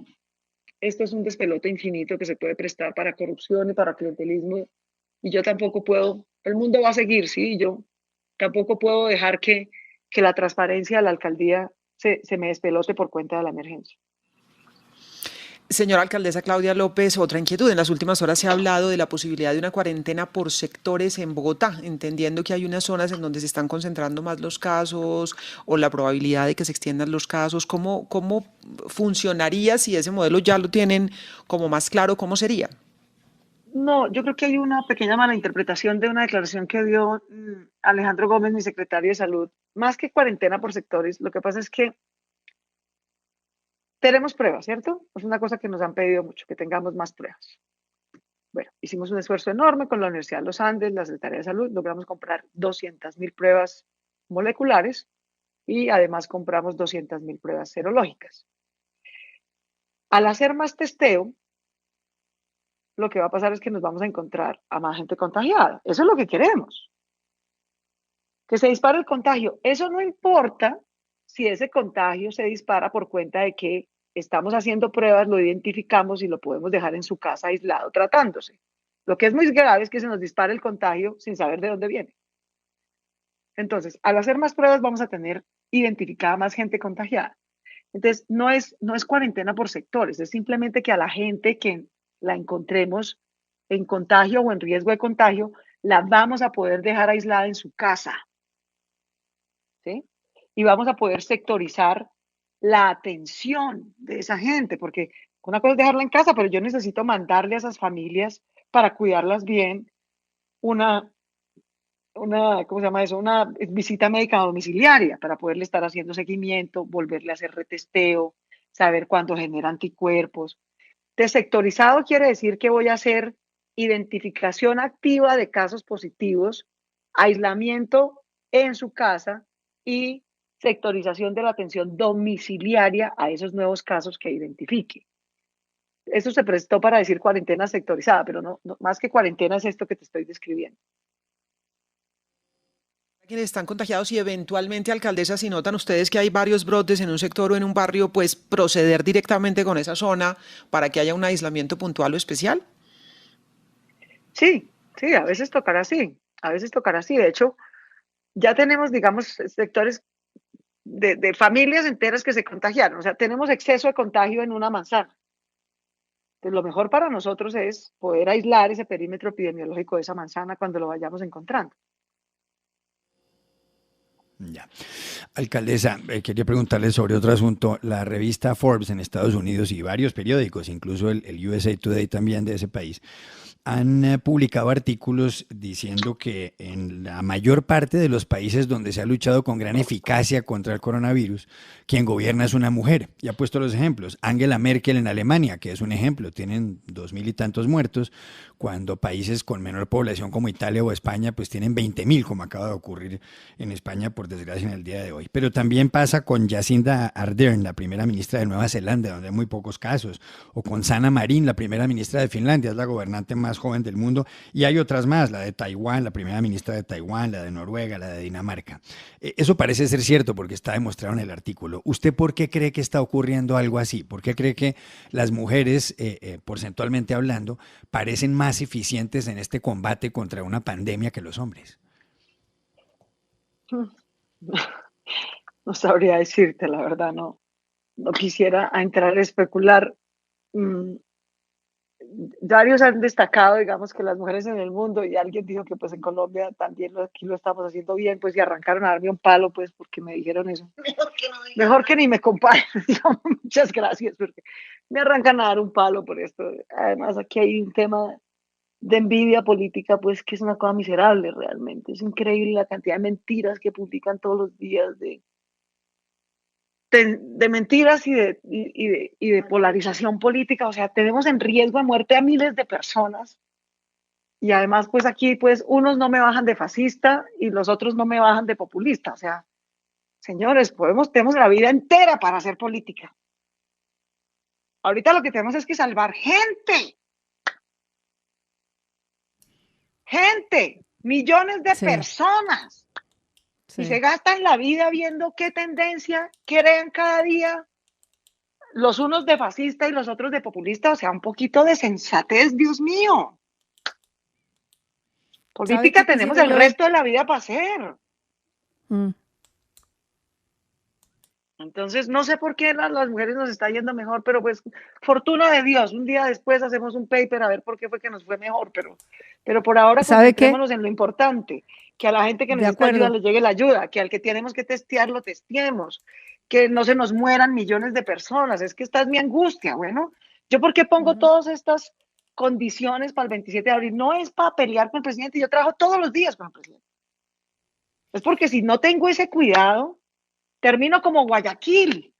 C: esto es un despelote infinito que se puede prestar para corrupción y para clientelismo, y yo tampoco puedo, el mundo va a seguir, sí, yo tampoco puedo dejar que la transparencia de la alcaldía se me despelote por cuenta de la emergencia.
B: Señora alcaldesa Claudia López, otra inquietud. En las últimas horas se ha hablado de la posibilidad de una cuarentena por sectores en Bogotá, entendiendo que hay unas zonas en donde se están concentrando más los casos o la probabilidad de que se extiendan los casos. ¿Cómo funcionaría si ese modelo ya lo tienen como más claro? ¿Cómo sería?
C: No, yo creo que hay una pequeña malinterpretación de una declaración que dio Alejandro Gómez, mi secretario de Salud. Más que cuarentena por sectores, lo que pasa es que tenemos pruebas, ¿cierto? Es una cosa que nos han pedido mucho, que tengamos más pruebas. Bueno, hicimos un esfuerzo enorme con la Universidad de los Andes, la Secretaría de Salud, logramos comprar 200,000 pruebas moleculares y además compramos 200,000 pruebas serológicas. Al hacer más testeo, lo que va a pasar es que nos vamos a encontrar a más gente contagiada. Eso es lo que queremos. Que se dispare el contagio. Eso no importa si ese contagio se dispara por cuenta de que estamos haciendo pruebas, lo identificamos y lo podemos dejar en su casa aislado tratándose. Lo que es muy grave es que se nos dispare el contagio sin saber de dónde viene. Entonces, al hacer más pruebas vamos a tener identificada más gente contagiada. Entonces, no es cuarentena por sectores, es simplemente que a la gente que la encontremos en contagio o en riesgo de contagio, la vamos a poder dejar aislada en su casa. ¿Sí? Y vamos a poder sectorizar la atención de esa gente, porque una cosa es dejarla en casa, pero yo necesito mandarle a esas familias para cuidarlas bien ¿cómo se llama eso? Una visita médica domiciliaria para poderle estar haciendo seguimiento, volverle a hacer retesteo, saber cuándo genera anticuerpos. Desectorizado quiere decir que voy a hacer identificación activa de casos positivos, aislamiento en su casa y sectorización de la atención domiciliaria a esos nuevos casos que identifique. Esto se prestó para decir cuarentena sectorizada, pero no, más que cuarentena es esto que te estoy describiendo.
B: Quienes están contagiados y eventualmente, alcaldesa, si notan ustedes que hay varios brotes en un sector o en un barrio, pues proceder directamente con esa zona para que haya un aislamiento puntual o especial.
C: Sí, a veces tocará así, De hecho, ya tenemos, digamos, sectores de familias enteras que se contagiaron. O sea, tenemos exceso de contagio en una manzana. Entonces, lo mejor para nosotros es poder aislar ese perímetro epidemiológico de esa manzana cuando lo vayamos encontrando.
E: Ya. Alcaldesa, quería preguntarle sobre otro asunto. La revista Forbes en Estados Unidos y varios periódicos, incluso el USA Today también de ese país, han publicado artículos diciendo que en la mayor parte de los países donde se ha luchado con gran eficacia contra el coronavirus, quien gobierna es una mujer. Y ha puesto los ejemplos. Angela Merkel en Alemania, que es un ejemplo, tienen 2,000 y tantos muertos, cuando países con menor población como Italia o España, pues tienen 20,000, como acaba de ocurrir en España por desgracia, en el día de hoy. Pero también pasa con Jacinda Ardern, la primera ministra de Nueva Zelanda, donde hay muy pocos casos, o con Sanna Marin, la primera ministra de Finlandia, es la gobernante más joven del mundo, y hay otras más, la de Taiwán, la primera ministra de Taiwán, la de Noruega, la de Dinamarca. Eso parece ser cierto porque está demostrado en el artículo. ¿Usted por qué cree que está ocurriendo algo así? ¿Por qué cree que las mujeres, porcentualmente hablando, parecen más eficientes en este combate contra una pandemia que los hombres?
C: No sabría decirte, la verdad, no quisiera entrar a especular. Mm, Varios han destacado, digamos, que las mujeres en el mundo, y alguien dijo que pues en Colombia también aquí lo estamos haciendo bien, pues y arrancaron a darme un palo, pues porque me dijeron eso. Mejor que ni me comparen. Muchas gracias, porque me arrancan a dar un palo por esto. Además, aquí hay un tema de envidia política, pues que es una cosa miserable realmente. Es increíble la cantidad de mentiras que publican todos los días, de mentiras y de polarización política. O sea, tenemos en riesgo de muerte a miles de personas. Y además, pues aquí, pues unos no me bajan de fascista y los otros no me bajan de populista. O sea, señores, tenemos la vida entera para hacer política. Ahorita lo que tenemos es que salvar gente. Gente, millones de personas. Y se gastan la vida viendo qué tendencia crean cada día los unos de fascista y los otros de populista. O sea, un poquito de sensatez, Dios mío. Política tenemos el resto de la vida para hacer. Entonces, no sé por qué las mujeres nos está yendo mejor, pero pues, fortuna de Dios, un día después hacemos un paper a ver por qué fue que nos fue mejor, pero por ahora concentrémonos en lo importante, que a la gente que necesita ayuda le llegue la ayuda, que al que tenemos que testear lo testeemos, que no se nos mueran millones de personas. Es que esta es mi angustia. Bueno, ¿yo por qué pongo todas estas condiciones para el 27 de abril? No es para pelear con el presidente, yo trabajo todos los días con el presidente. Es porque si no tengo ese cuidado, termino como Guayaquil,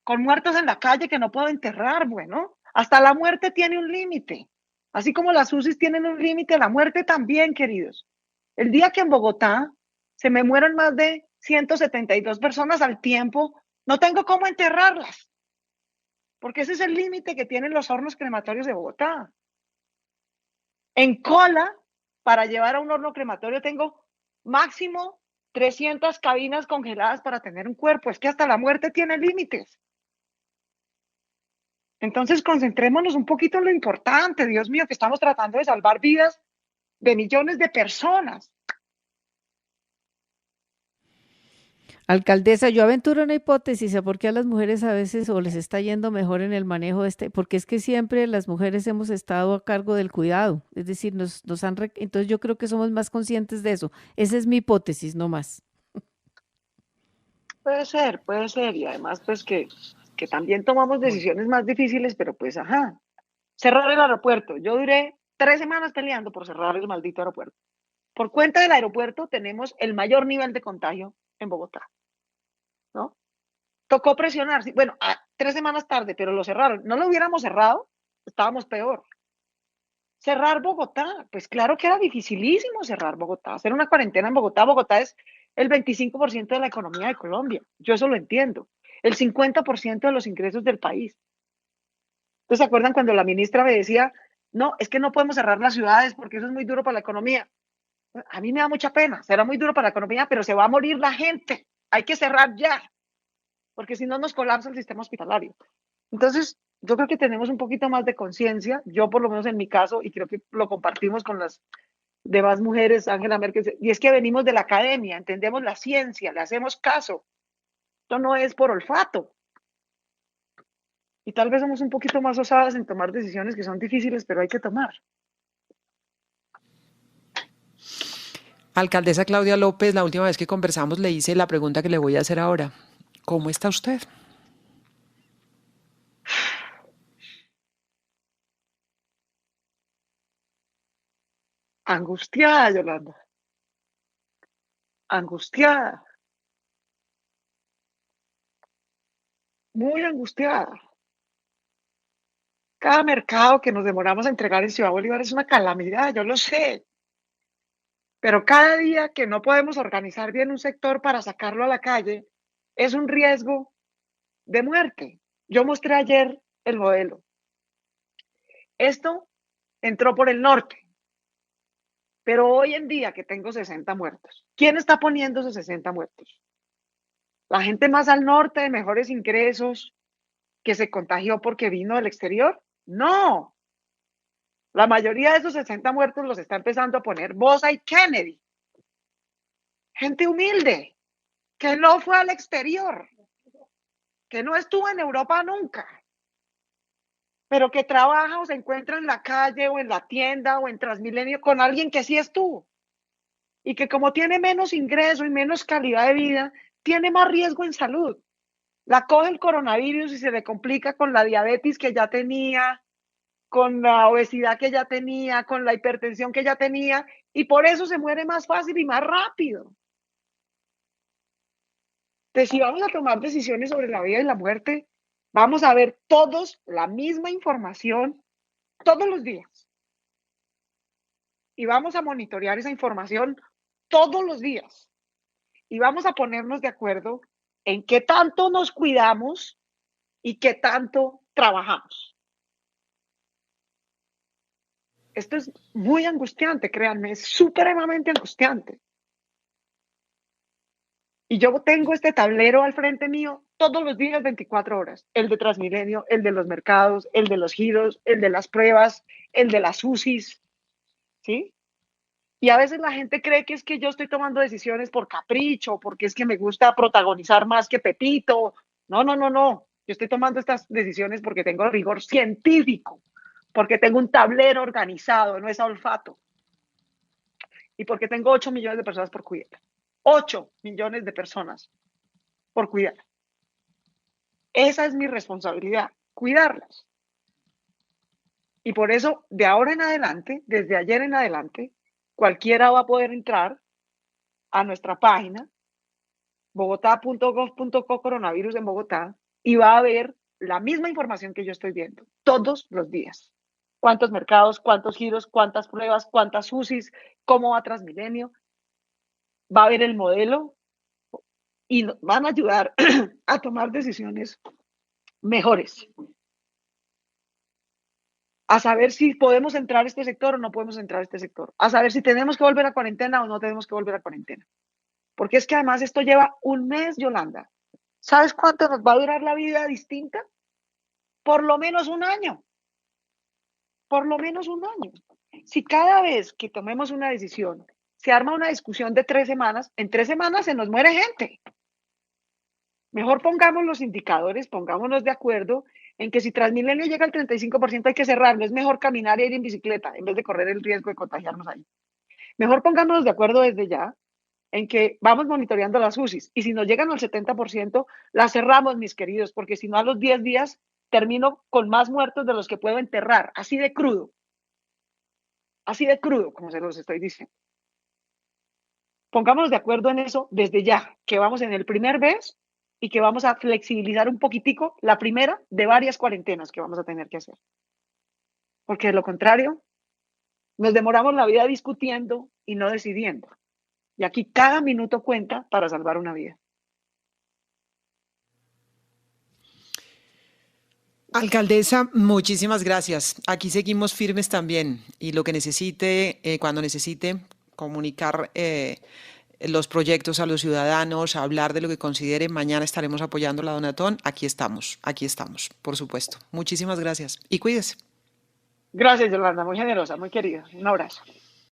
C: con muertos en la calle que no puedo enterrar. Bueno, hasta la muerte tiene un límite. Así como las UCIs tienen un límite, la muerte también, queridos. El día que en Bogotá se me mueran más de 172 personas al tiempo, no tengo cómo enterrarlas. Porque ese es el límite que tienen los hornos crematorios de Bogotá. En cola, para llevar a un horno crematorio, tengo máximo 300 cabinas congeladas para tener un cuerpo. Es que hasta la muerte tiene límites. Entonces, concentrémonos un poquito en lo importante, Dios mío, que estamos tratando de salvar vidas de millones de personas.
D: Alcaldesa, yo aventuro una hipótesis, ¿por qué a las mujeres a veces o les está yendo mejor en el manejo de porque es que siempre las mujeres hemos estado a cargo del cuidado, es decir, entonces yo creo que somos más conscientes de eso. Esa es mi hipótesis, no más.
C: Puede ser, y además pues que también tomamos decisiones más difíciles, pero pues cerrar el aeropuerto. Yo duré 3 semanas peleando por cerrar el maldito aeropuerto. Por cuenta del aeropuerto tenemos el mayor nivel de contagio en Bogotá, ¿no? Tocó presionar, bueno, 3 semanas tarde, pero lo cerraron. No lo hubiéramos cerrado, estábamos peor. Cerrar Bogotá, pues claro que era dificilísimo cerrar Bogotá, hacer una cuarentena en Bogotá. Bogotá es el 25% de la economía de Colombia, yo eso lo entiendo, el 50% de los ingresos del país. ¿Ustedes se acuerdan cuando la ministra me decía, no, es que no podemos cerrar las ciudades porque eso es muy duro para la economía? A mí me da mucha pena, será muy duro para la economía, pero se va a morir la gente, hay que cerrar ya, porque si no nos colapsa el sistema hospitalario. Entonces, yo creo que tenemos un poquito más de conciencia, yo por lo menos en mi caso, y creo que lo compartimos con las demás mujeres, Angela Merkel, y es que venimos de la academia, entendemos la ciencia, le hacemos caso. Esto no es por olfato. Y tal vez somos un poquito más osadas en tomar decisiones que son difíciles, pero hay que tomar.
B: Alcaldesa Claudia López, la última vez que conversamos le hice la pregunta que le voy a hacer ahora. ¿Cómo está usted?
C: Angustiada, Yolanda. Angustiada. Muy angustiada. Cada mercado que nos demoramos a entregar en Ciudad Bolívar es una calamidad, yo lo sé. Pero cada día que no podemos organizar bien un sector para sacarlo a la calle es un riesgo de muerte. Yo mostré ayer el modelo. Esto entró por el norte, pero hoy en día que tengo 60 muertos, ¿quién está poniendo esos 60 muertos? ¿La gente más al norte, de mejores ingresos, que se contagió porque vino del exterior? No. La mayoría de esos 60 muertos los está empezando a poner Bosa y Kennedy. Gente humilde, que no fue al exterior, que no estuvo en Europa nunca, pero que trabaja o se encuentra en la calle o en la tienda o en Transmilenio con alguien que sí estuvo y que como tiene menos ingreso y menos calidad de vida, tiene más riesgo en salud. La coge el coronavirus y se le complica con la diabetes que ya tenía, con la obesidad que ya tenía, con la hipertensión que ya tenía, y por eso se muere más fácil y más rápido. Entonces, si vamos a tomar decisiones sobre la vida y la muerte, vamos a ver todos la misma información todos los días. Y vamos a monitorear esa información todos los días. Y vamos a ponernos de acuerdo en qué tanto nos cuidamos y qué tanto trabajamos. Esto es muy angustiante, créanme, es supremamente angustiante. Y yo tengo este tablero al frente mío todos los días, 24 horas. El de Transmilenio, el de los mercados, el de los giros, el de las pruebas, el de las UCIs, ¿sí? Y a veces la gente cree que es que yo estoy tomando decisiones por capricho, porque es que me gusta protagonizar más que Pepito. No, no, no, no. Yo estoy tomando estas decisiones porque tengo rigor científico, porque tengo un tablero organizado, no es a olfato. Y porque tengo 8 millones de personas por cuidar. 8 millones de personas por cuidar. Esa es mi responsabilidad, cuidarlas. Y por eso, de ahora en adelante, desde ayer en adelante, cualquiera va a poder entrar a nuestra página, bogotá.gov.co coronavirus en Bogotá, y va a ver la misma información que yo estoy viendo todos los días. Cuántos mercados, cuántos giros, cuántas pruebas, cuántas UCIs, cómo va Transmilenio. Va a ver el modelo y nos van a ayudar a tomar decisiones mejores. A saber si podemos entrar a este sector o no podemos entrar a este sector. A saber si tenemos que volver a cuarentena o no tenemos que volver a cuarentena. Porque es que además esto lleva un mes, Yolanda. ¿Sabes cuánto nos va a durar la vida distinta? Por lo menos un año. Por lo menos un año. Si cada vez que tomemos una decisión se arma una discusión de 3 semanas, en 3 semanas se nos muere gente. Mejor pongamos los indicadores, pongámonos de acuerdo en que si Transmilenio llega al 35% hay que cerrarlo. Es mejor caminar e ir en bicicleta en vez de correr el riesgo de contagiarnos ahí. Mejor pongámonos de acuerdo desde ya en que vamos monitoreando las UCIs y si nos llegan al 70%, las cerramos, mis queridos, porque si no a los 10 días termino con más muertos de los que puedo enterrar, así de crudo, como se los estoy diciendo. Pongámonos de acuerdo en eso desde ya, que vamos en el primer mes y que vamos a flexibilizar un poquitico la primera de varias cuarentenas que vamos a tener que hacer. Porque de lo contrario, nos demoramos la vida discutiendo y no decidiendo. Y aquí cada minuto cuenta para salvar una vida.
B: Alcaldesa, muchísimas gracias. Aquí seguimos firmes también y lo que necesite, cuando necesite, comunicar los proyectos a los ciudadanos, hablar de lo que consideren. Mañana estaremos apoyando la Donatón. Aquí estamos, por supuesto. Muchísimas gracias y cuídese.
C: Gracias, Yolanda, muy generosa, muy querida. Un abrazo.